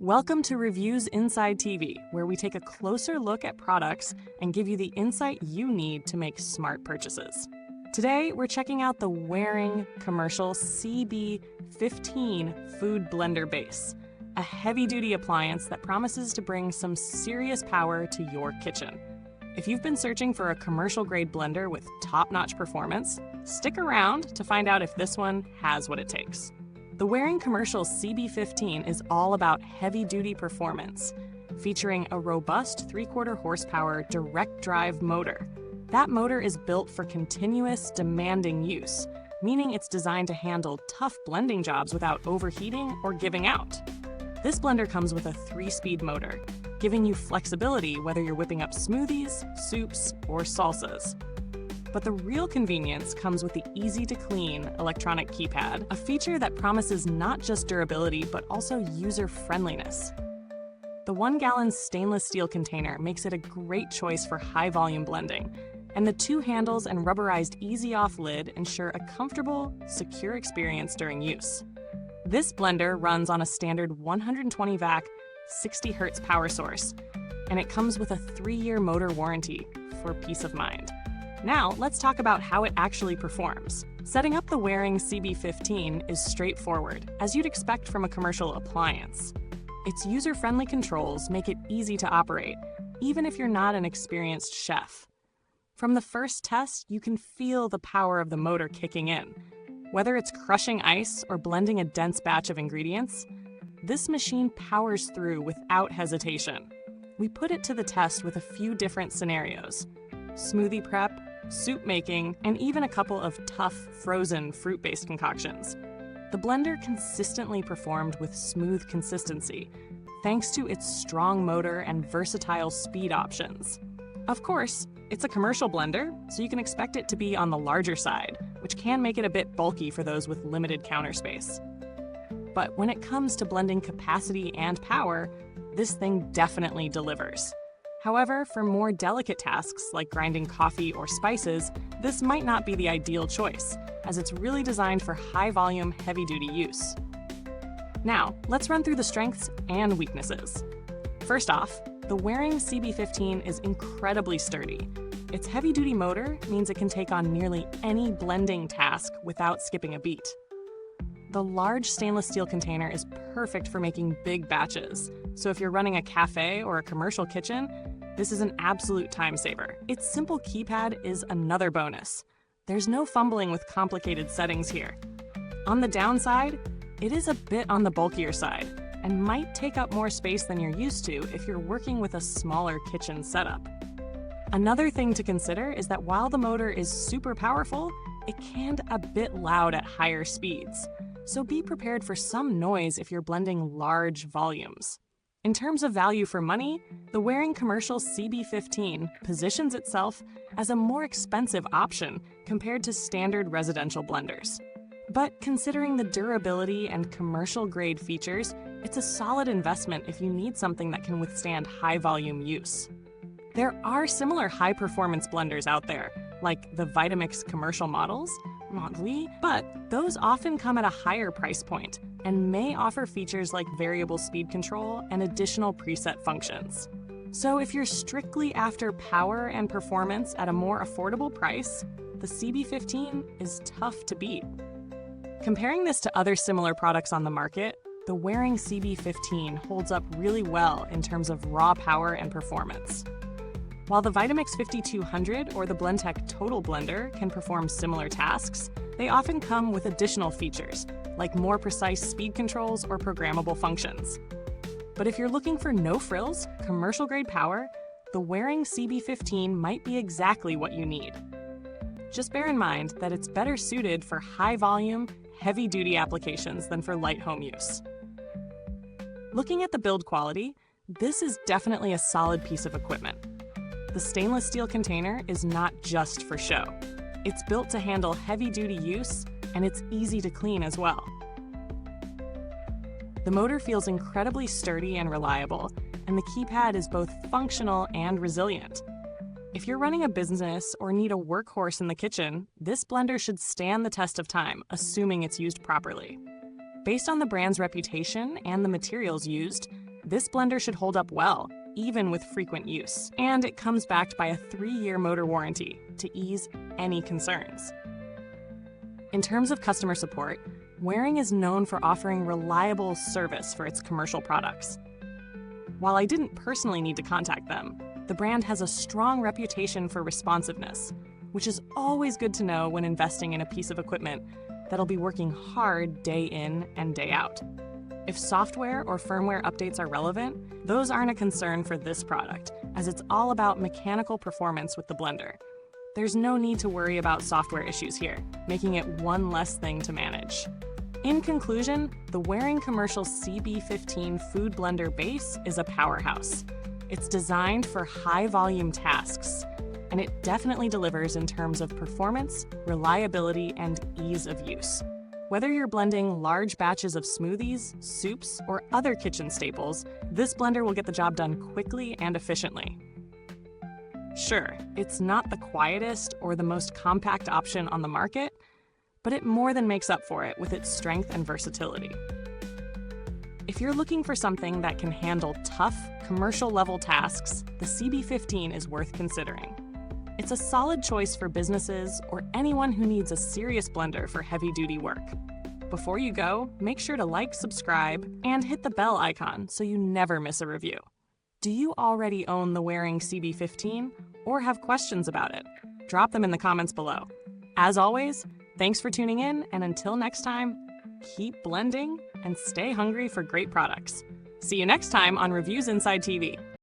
Welcome to Reviews Inside TV, where we take a closer look at products and give you the insight you need to make smart purchases. Today, we're checking out the Waring commercial CB15 food blender base, a heavy-duty appliance that promises to bring some serious power to your kitchen. If you've been searching for a commercial-grade blender with top-notch performance, stick around to find out if this one has what it takes. The Waring commercial CB15 is all about heavy-duty performance, featuring a robust 3/4 horsepower direct drive motor. That motor is built for continuous, demanding use, meaning it's designed to handle tough blending jobs without overheating or giving out. This blender comes with a 3-speed motor, giving you flexibility whether you're whipping up smoothies, soups, or salsas. But the real convenience comes with the easy-to-clean electronic keypad, a feature that promises not just durability but also user-friendliness. The 1-gallon stainless steel container makes it a great choice for high-volume blending, and the 2 handles and rubberized easy-off lid ensure a comfortable, secure experience during use. This blender runs on a standard 120 vac, 60 Hz power source, and it comes with a 3-year motor warranty for peace of mind. Now, let's talk about how it actually performs. Setting up the Waring CB15 is straightforward, as you'd expect from a commercial appliance. Its user-friendly controls make it easy to operate, even if you're not an experienced chef. From the first test, you can feel the power of the motor kicking in. Whether it's crushing ice or blending a dense batch of ingredients, this machine powers through without hesitation. We put it to the test with a few different scenarios: smoothie prep, soup making, and even a couple of tough, frozen fruit-based concoctions. The blender consistently performed with smooth consistency, thanks to its strong motor and versatile speed options. Of course, it's a commercial blender, so you can expect it to be on the larger side, which can make it a bit bulky for those with limited counter space. But when it comes to blending capacity and power, this thing definitely delivers. However, for more delicate tasks like grinding coffee or spices, this might not be the ideal choice, as it's really designed for high-volume, heavy-duty use. Now, let's run through the strengths and weaknesses. First off, the Waring CB15 is incredibly sturdy. Its heavy-duty motor means it can take on nearly any blending task without skipping a beat. The large stainless steel container is perfect for making big batches, so if you're running a cafe or a commercial kitchen, this is an absolute time saver. Its simple keypad is another bonus. There's no fumbling with complicated settings here. On the downside, it is a bit on the bulkier side and might take up more space than you're used to if you're working with a smaller kitchen setup. Another thing to consider is that while the motor is super powerful, it can be a bit loud at higher speeds, so be prepared for some noise if you're blending large volumes. In terms of value for money, the Waring commercial CB15 positions itself as a more expensive option compared to standard residential blenders. But considering the durability and commercial-grade features, it's a solid investment if you need something that can withstand high-volume use. There are similar high-performance blenders out there, like the Vitamix commercial models, but those often come at a higher price point and may offer features like variable speed control and additional preset functions. So if you're strictly after power and performance at a more affordable price, the CB15 is tough to beat. Comparing this to other similar products on the market, the Waring CB15 holds up really well in terms of raw power and performance. While the Vitamix 5200 or the Blendtec Total Blender can perform similar tasks, they often come with additional features, like more precise speed controls or programmable functions. But if you're looking for no-frills, commercial-grade power, the Waring CB15 might be exactly what you need. Just bear in mind that it's better suited for high-volume, heavy-duty applications than for light home use. Looking at the build quality, this is definitely a solid piece of equipment. The stainless steel container is not just for show. It's built to handle heavy-duty use, and it's easy to clean as well. The motor feels incredibly sturdy and reliable, and the keypad is both functional and resilient. If you're running a business or need a workhorse in the kitchen, this blender should stand the test of time, assuming it's used properly. Based on the brand's reputation and the materials used, This blender should hold up well, even with frequent use, and it comes backed by a 3-year motor warranty to ease any concerns. In terms of customer support, Waring is known for offering reliable service for its commercial products. While I didn't personally need to contact them, the brand has a strong reputation for responsiveness, which is always good to know when investing in a piece of equipment that'll be working hard day in and day out. If software or firmware updates are relevant, those aren't a concern for this product, as it's all about mechanical performance with the blender. There's no need to worry about software issues here, making it one less thing to manage. In conclusion, the Waring Commercial CB15 food blender base is a powerhouse. It's designed for high-volume tasks, and it definitely delivers in terms of performance, reliability, and ease of use. Whether you're blending large batches of smoothies, soups, or other kitchen staples, this blender will get the job done quickly and efficiently. Sure, it's not the quietest or the most compact option on the market, but it more than makes up for it with its strength and versatility. If you're looking for something that can handle tough, commercial-level tasks, the CB15 is worth considering. It's a solid choice for businesses or anyone who needs a serious blender for heavy-duty work. Before you go, make sure to like, subscribe, and hit the bell icon so you never miss a review. Do you already own the Waring CB15 or have questions about it? Drop them in the comments below. As always, thanks for tuning in, and until next time, keep blending and stay hungry for great products. See you next time on Reviews Inside TV.